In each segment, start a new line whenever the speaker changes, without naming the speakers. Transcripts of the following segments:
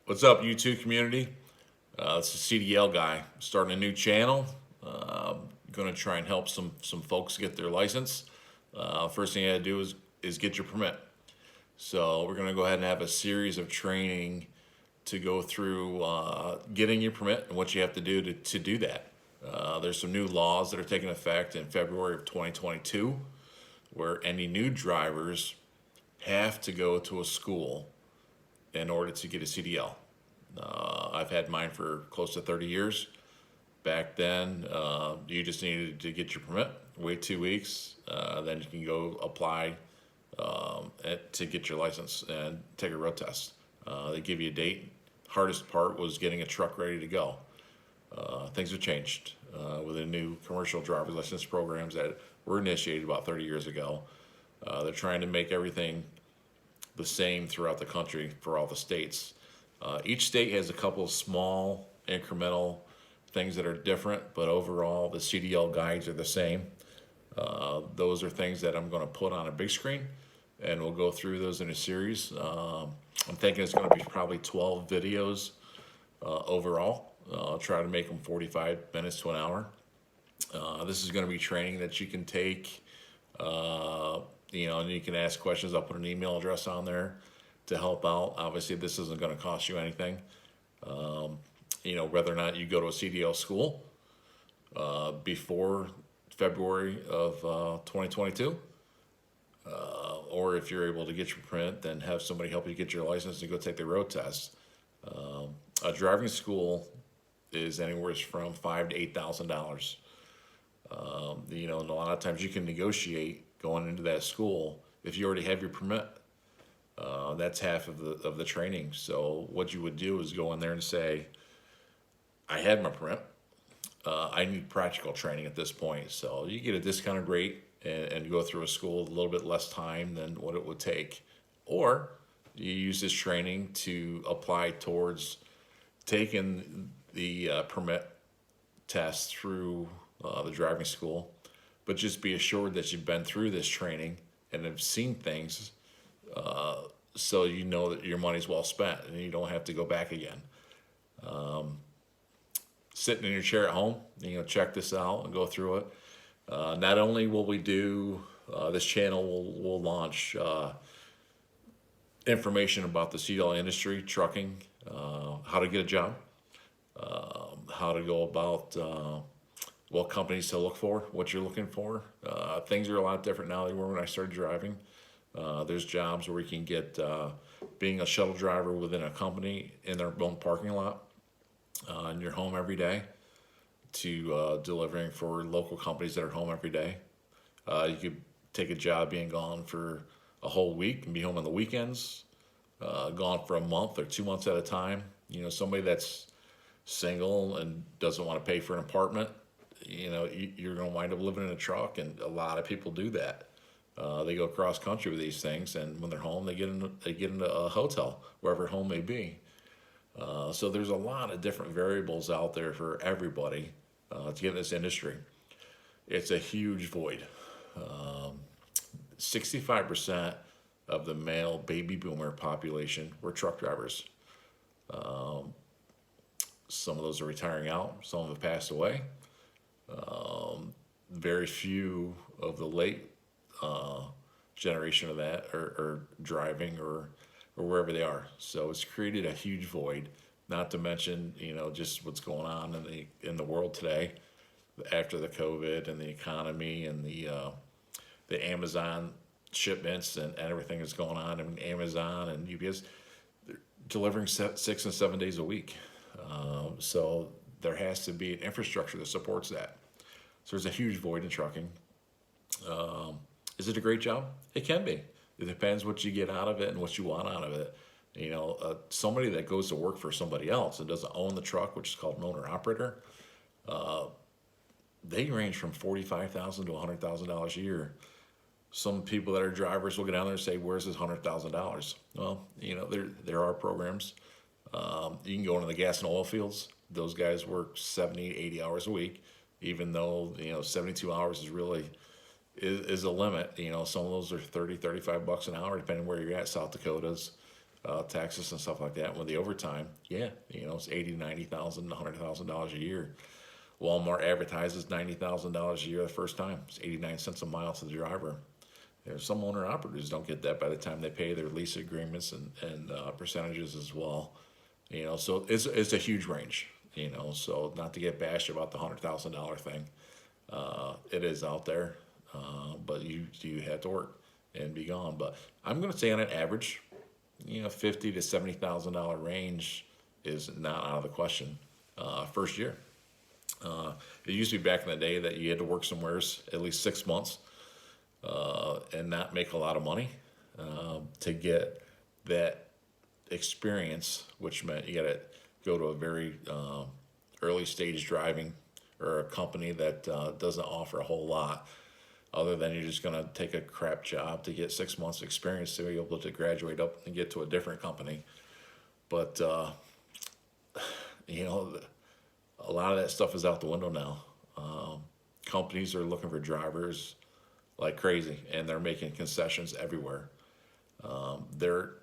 What's up, YouTube community? It's the CDL guy starting a new channel. Going to try and help some folks get their license. First thing you got to do is get your permit. So we're going to go ahead and have a series of training to go through getting your permit and what you have to do to do that. There's some new laws that are taking effect in February of 2022, where any new drivers have to go to a school in order to get a CDL. I've had mine for close to 30 years. Back then, you just needed to get your permit, wait 2 weeks, then you can go apply to get your license and take a road test. They give you a date. Hardest part was getting a truck ready to go. Things have changed with the new commercial driver's license programs that were initiated about 30 years ago. They're trying to make everything the same throughout the country for all the states. Each state has a couple of small incremental things that are different, but overall the CDL guides are the same. Those are things that I'm going to put on a big screen, and we'll go through those in a series. I'm thinking it's going to be probably 12 videos overall. I'll try to make them 45 minutes to an hour. This is going to be training that you can take, and you can ask questions. I'll put an email address on there to help out. Obviously, this isn't going to cost you anything. Whether or not you go to a CDL school before February of 2022, or if you're able to get your permit, then have somebody help you get your license and go take the road test. A driving school is anywhere from $5,000 to $8,000. And a lot of times you can negotiate going into that school if you already have your permit. That's half of the training. So what you would do is go in there and say, I had my permit. I need practical training at this point. So you get a discounted rate and go through a school a little bit less time than what it would take. Or you use this training to apply towards taking the permit test through the driving school. But just be assured that you've been through this training and have seen things, so you know that your money's well spent and you don't have to go back again. Sitting in your chair at home, check this out and go through it. Not only will we do this channel, will launch information about the CDL industry, trucking, how to get a job, how to go about what companies to look for, what you're looking for. Things are a lot different now than they were when I started driving. There's jobs where you can get being a shuttle driver within a company in their own parking lot, in your home every day, to delivering for local companies that are home every day. You could take a job being gone for a whole week and be home on the weekends, gone for a month or 2 months at a time. Somebody that's single and doesn't want to pay for an apartment, you're going to wind up living in a truck, and a lot of people do that. They go cross country with these things, and when they're home, they get into a hotel, wherever home may be. So there's a lot of different variables out there for everybody to get in this industry. It's a huge void. 65% of the male baby boomer population were truck drivers. Some of those are retiring out. Some of them have passed away. Very few of the late generation of that are driving or wherever they are. So it's created a huge void. Not to mention, just what's going on in the world today after the COVID and the economy and the Amazon shipments and everything that's going on. I mean, Amazon and UPS, they're delivering 6 and 7 days a week. So there has to be an infrastructure that supports that. So there's a huge void in trucking. Is it a great job? It can be. It depends what you get out of it and what you want out of it. Somebody that goes to work for somebody else and doesn't own the truck, which is called an owner-operator, they range from $45,000 to $100,000 a year. Some people that are drivers will get down there and say, "Where's this $100,000?" Well, there are programs. You can go into the gas and oil fields. Those guys work 70, 80 hours a week, even though 72 hours is really is a limit. Some of those are $30, $35 an hour, depending where you're at. South Dakotas, taxes and stuff like that. And with the overtime, yeah, it's 80, 90,000, $100,000 a year. Walmart advertises $90,000 a year the first time. It's 89 cents a mile to the driver. There's some owner operators don't get that by the time they pay their lease agreements and percentages as well. So it's a huge range. So not to get bashed about the $100,000 thing, it is out there, but you have to work and be gone. But I'm going to say on an average, $50 to $70,000 range is not out of the question. First year. It used to be back in the day that you had to work somewhere at least 6 months and not make a lot of money to get that experience, which meant you got to go to a very early stage driving or a company that doesn't offer a whole lot other than you're just going to take a crap job to get 6 months experience to be able to graduate up and get to a different company. But, a lot of that stuff is out the window now. Companies are looking for drivers like crazy, and they're making concessions everywhere. They're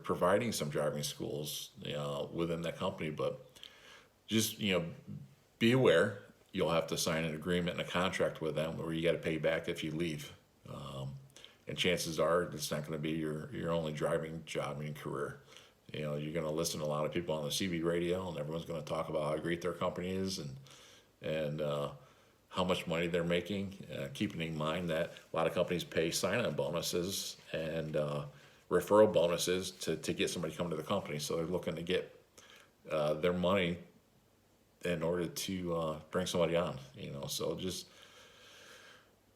providing some driving schools within that company, but just be aware. You'll have to sign an agreement and a contract with them where you got to pay back if you leave. And chances are it's not going to be your only driving job in career. You're going to listen to a lot of people on the CB radio, and everyone's going to talk about how great their company is and how much money they're making. Keeping in mind that a lot of companies pay sign-on bonuses and referral bonuses to get somebody come to the company. So they're looking to get their money in order to bring somebody on. So just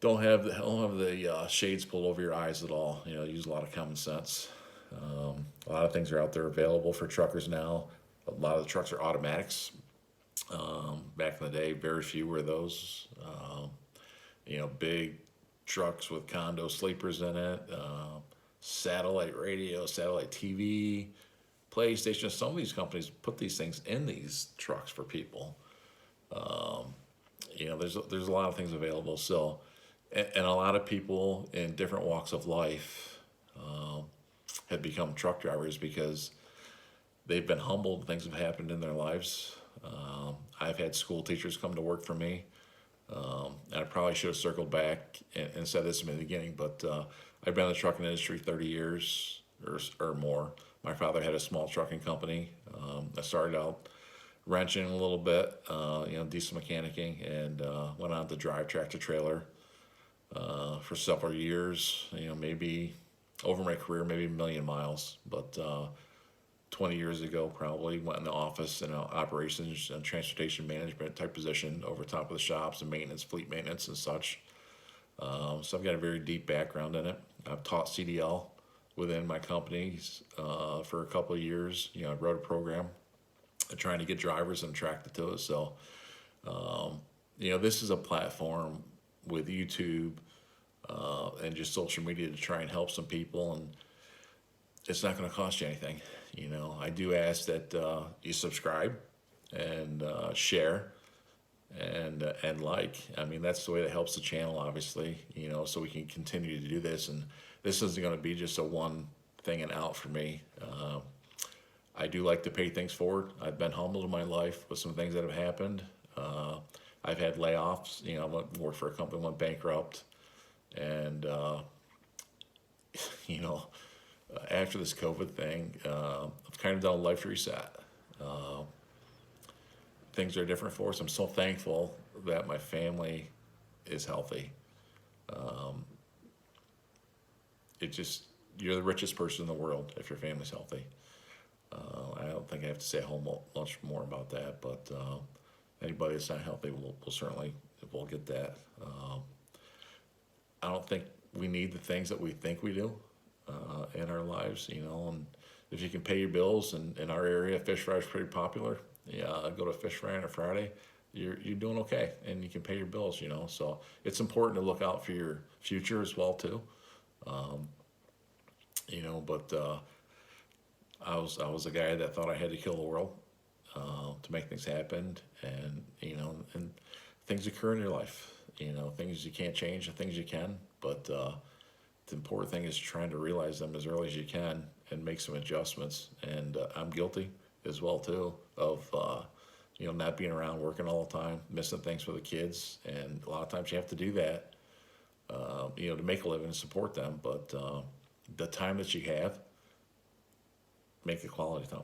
don't have the shades pulled over your eyes at all. Use a lot of common sense. A lot of things are out there available for truckers now. A lot of the trucks are automatics. Back in the day, very few were those. Big trucks with condo sleepers in it, satellite radio, satellite TV, PlayStation. Some of these companies put these things in these trucks for people. There's a lot of things available. So, and a lot of people in different walks of life have become truck drivers because they've been humbled. Things have happened in their lives. I've had school teachers come to work for me. And I probably should have circled back and said this in the beginning, but I've been in the trucking industry 30 years or more. My father had a small trucking company. I started out wrenching a little bit, diesel mechanicking, and went on to drive tractor trailer for several years. Maybe over my career, maybe 1,000,000 miles, but 20 years ago, probably went in the office in an operations and transportation management type position over top of the shops and maintenance, fleet maintenance and such. So I've got a very deep background in it. I've taught CDL within my companies for a couple of years. I wrote a program trying to get drivers and attracted to it. So, this is a platform with YouTube and just social media to try and help some people, and it's not going to cost you anything. I do ask that you subscribe and share and like. I mean, that's the way that helps the channel, obviously, so we can continue to do this. And this isn't going to be just a one thing and out for me. I do like to pay things forward. I've been humbled in my life with some things that have happened. I've had layoffs. I worked for a company, went bankrupt. And, after this COVID thing, I've kind of done a life reset. Things are different for us. I'm so thankful that my family is healthy. You're the richest person in the world if your family's healthy. I don't think I have to say a whole much more about that, but anybody that's not healthy will certainly get that. I don't think we need the things that we think we do in our lives, and if you can pay your bills, and in our area, fish fry is pretty popular. Go to a fish fry on a Friday, you're doing okay, and you can pay your bills, so it's important to look out for your future as well too. But I was a guy that thought I had to kill the world to make things happen, and things occur in your life. Things you can't change and things you can, but the important thing is trying to realize them as early as you can and make some adjustments. And I'm guilty as well too of not being around, working all the time, missing things for the kids, and a lot of times you have to do that, to make a living and support them. But the time that you have, make it quality time.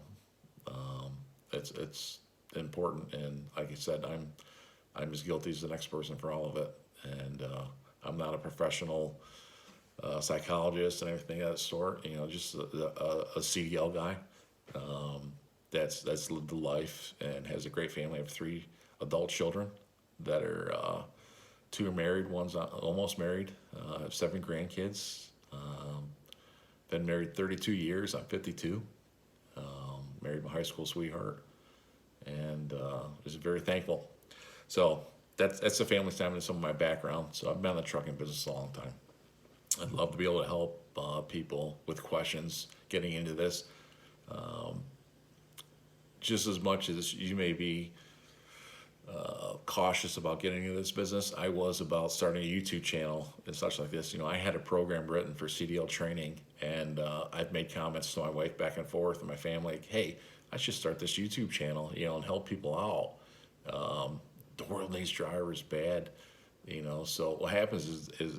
It's important, and like I said, I'm as guilty as the next person for all of it. And I'm not a professional psychologist and everything of that sort. Just a CDL guy that's lived the life and has a great family. I have 3 adult children that are 2 are married, one's almost married. I have 7 grandkids. Been married 32 years. I'm 52. Married my high school sweetheart, and was very thankful. So that's the family time and some of my background. So I've been in the trucking business a long time. I'd love to be able to help people with questions getting into this. Just as much as you may be cautious about getting into this business, I was about starting a YouTube channel and such like this. I had a program written for CDL Training, and I've made comments to my wife back and forth and my family, like, hey, I should start this YouTube channel, and help people out. The world needs drivers bad, so what happens is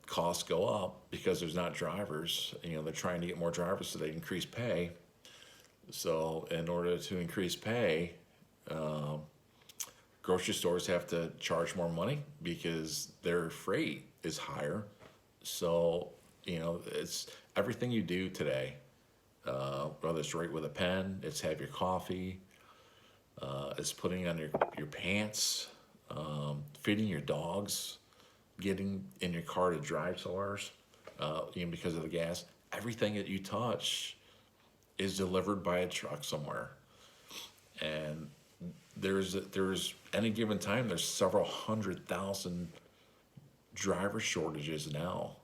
costs go up because there's not drivers. They're trying to get more drivers so they increase pay. So in order to increase pay, grocery stores have to charge more money because their freight is higher. So, it's everything you do today, whether it's write with a pen, it's have your coffee, it's putting on your pants, feeding your dogs, getting in your car to drive somewhere, because of the gas. Everything that you touch is delivered by a truck somewhere. And there's any given time, there's several 100,000 driver shortages now.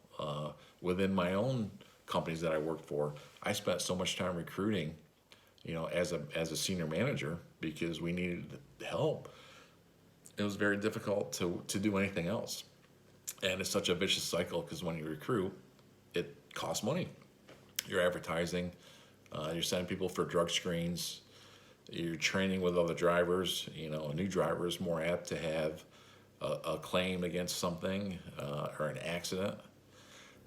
Within my own companies that I worked for, I spent so much time recruiting, as a senior manager, because we needed help. It was very difficult to do anything else. And it's such a vicious cycle, because when you recruit, it costs money. You're advertising, you're sending people for drug screens, you're training with other drivers. A new driver is more apt to have a claim against something or an accident.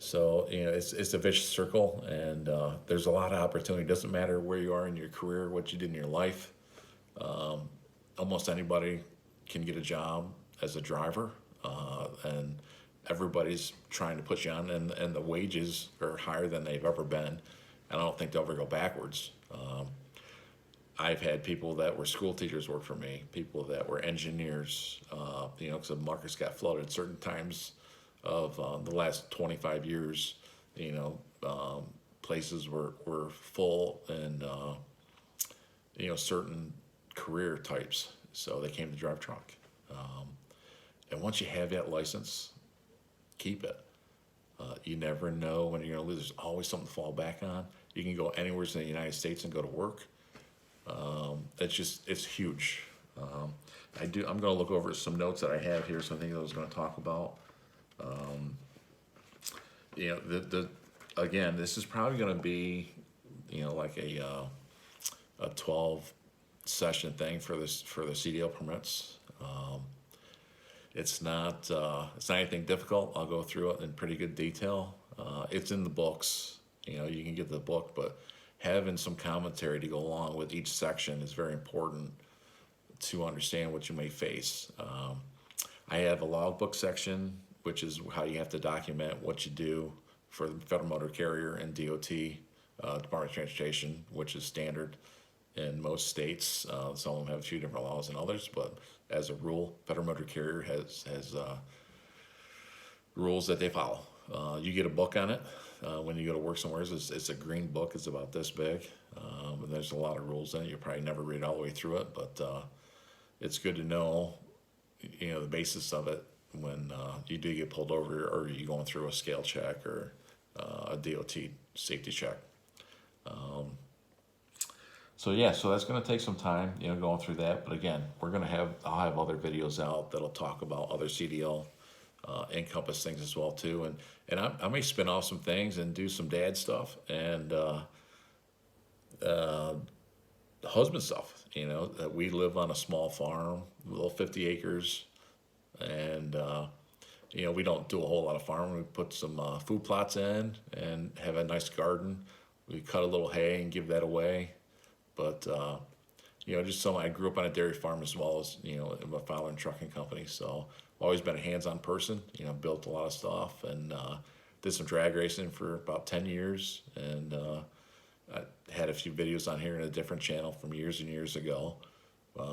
So, it's a vicious circle, and there's a lot of opportunity. It doesn't matter where you are in your career, what you did in your life. Almost anybody can get a job as a driver, and everybody's trying to put you on, and the wages are higher than they've ever been, and I don't think they'll ever go backwards. I've had people that were school teachers work for me, people that were engineers, because the markets got flooded at certain times of the last 25 years. Places were full, and certain career types, so they came to drive truck. And once you have that license, keep it. You never know when you're gonna lose. There's always something to fall back on. You can go anywhere in the United States and go to work. It's huge. I'm gonna look over some notes that I have here, so I think I was gonna talk about. Again, this is probably gonna be, like a 12 session thing for the CDL permits. It's not anything difficult. I'll go through it in pretty good detail. It's in the books. You can get the book, but having some commentary to go along with each section is very important to understand what you may face. I have a logbook section, which is how you have to document what you do for the Federal Motor Carrier and DOT, Department of Transportation, which is standard in most states. Some of them have a few different laws than others, but as a rule, Federal Motor Carrier has rules that they follow. You get a book on it when you go to work somewhere. It's a green book. It's about this big. And there's a lot of rules in it. You'll probably never read all the way through it, but it's good to know, the basis of it when you do get pulled over, or you're going through a scale check or a DOT safety check. So that's going to take some time, going through that. But again, I'll have other videos out that'll talk about other CDL encompass things as well too. And I may spin off some things and do some dad stuff and uh, husband stuff. That we live on a small farm, little 50 acres, and we don't do a whole lot of farming. We put some food plots in and have a nice garden. We cut a little hay and give that away. But just some. I grew up on a dairy farm as well as in my father and trucking company. So I've always been a hands-on person. Built a lot of stuff and did some drag racing for about 10 years. And I had a few videos on here in a different channel from years and years ago.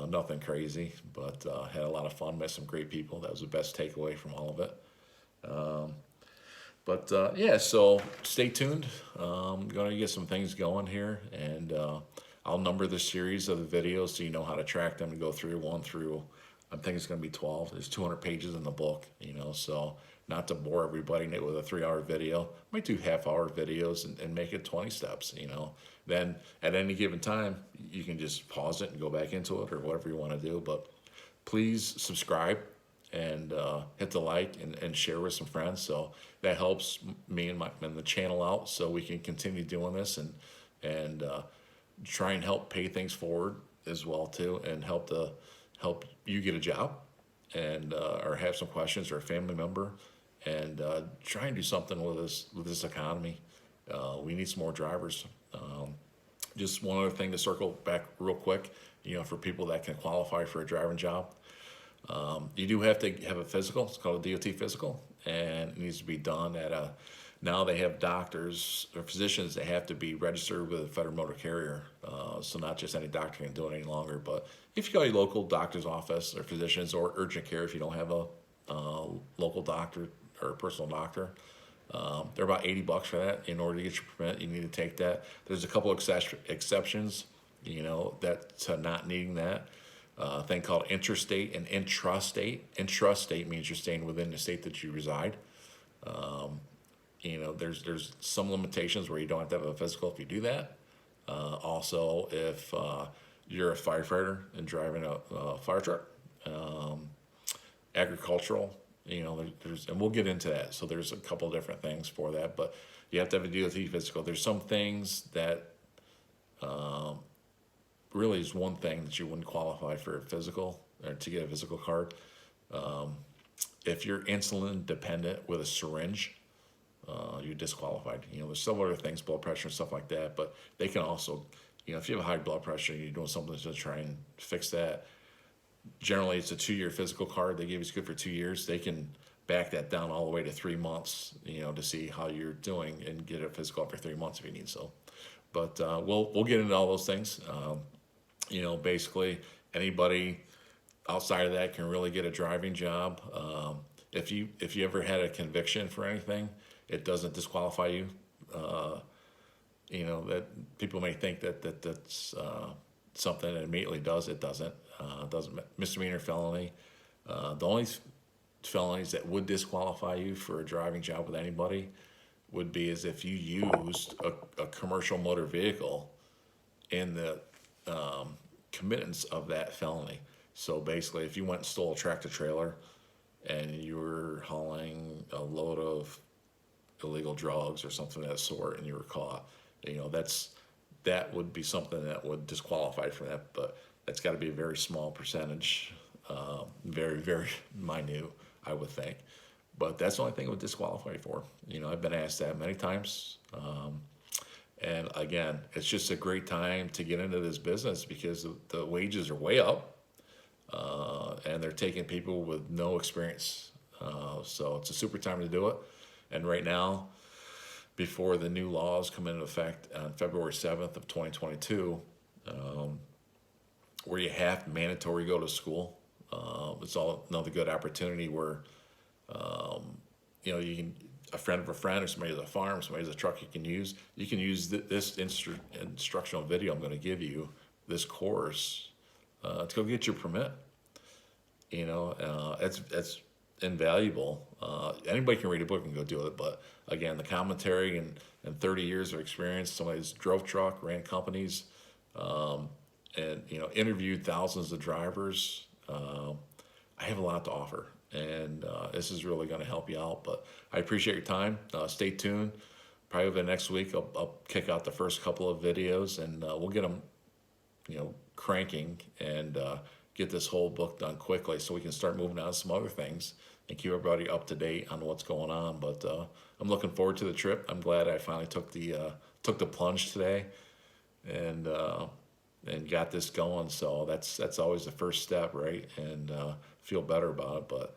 Nothing crazy, but had a lot of fun. Met some great people. That was the best takeaway from all of it. But yeah, so stay tuned. I'm going to get some things going here, and I'll number the series of the videos so you know how to track them and go through one through. I think it's going to be 12. There's 200 pages in the book, so not to bore everybody with a 3-hour video. I might do half-hour videos and make it 20 steps, Then at any given time, you can just pause it and go back into it or whatever you want to do. But please subscribe and hit the like and share with some friends. So that helps me and the channel out so we can continue doing this and try and help pay things forward as well too, and help you get a job and or have some questions or a family member, and try and do something with this economy. We need some more drivers. Just one other thing to circle back real quick, for people that can qualify for a driving job. You do have to have a physical. It's called a DOT physical, and it needs to be done now they have doctors or physicians that have to be registered with a federal motor carrier. So not just any doctor can do it any longer, but if you go to your local doctor's office or physicians or urgent care, if you don't have a local doctor or a personal doctor, they're about $80 for that. In order to get your permit, you need to take that. There's a couple exceptions, that to not needing that. A thing called interstate and intrastate. Intrastate means you're staying within the state that you reside. There's some limitations where you don't have to have a physical if you do that. Also, if you're a firefighter and driving a fire truck, agricultural, and we'll get into that. So there's a couple different things for that, but you have to have a DOT physical. There's some things that really is one thing that you wouldn't qualify for a physical or to get a physical card. If you're insulin dependent with a syringe, you're disqualified. There's some other things, blood pressure and stuff like that, but they can also, if you have high blood pressure and you're doing something to try and fix that, generally it's a 2-year physical card. They give you it's good for 2 years. They can back that down all the way to 3 months, to see how you're doing and get a physical for 3 months if you need so. But we'll get into all those things. Basically anybody outside of that can really get a driving job. If you ever had a conviction for anything, it doesn't disqualify you. That people may think that's something that immediately does. It doesn't. Doesn't. Misdemeanor, felony. The only felonies that would disqualify you for a driving job with anybody would be as if you used a commercial motor vehicle in the committance of that felony. So basically, if you went and stole a tractor trailer and you were hauling a load of illegal drugs or something of that sort and you were caught, that would be something that would disqualify from that. But that's got to be a very small percentage, very, very minute, I would think. But that's the only thing it would disqualify you for. I've been asked that many times. And again, it's just a great time to get into this business because the wages are way up, and they're taking people with no experience. So it's a super time to do it. And right now, before the new laws come into effect on February 7th of 2022, where you have mandatory go to school, it's all another good opportunity where, you can, a friend of a friend or somebody has a farm, somebody has a truck you can use this instructional video I'm going to give you, this course, to go get your permit. It's invaluable. Anybody can read a book and go do it, but again, the commentary and 30 years of experience, somebody's drove truck, ran companies, and interviewed thousands of drivers. I have a lot to offer, and this is really going to help you out. But I appreciate your time. Stay tuned. Probably over the next week, I'll kick out the first couple of videos, and we'll get them, cranking, and get this whole book done quickly so we can start moving on to some other things and keep everybody up to date on what's going on. But I'm looking forward to the trip. I'm glad I finally took the plunge today, and got this going. So that's always the first step, right? And feel better about it. But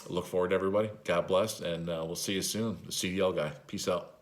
look forward to everybody. God bless, and we'll see you soon. The CDL guy. Peace out.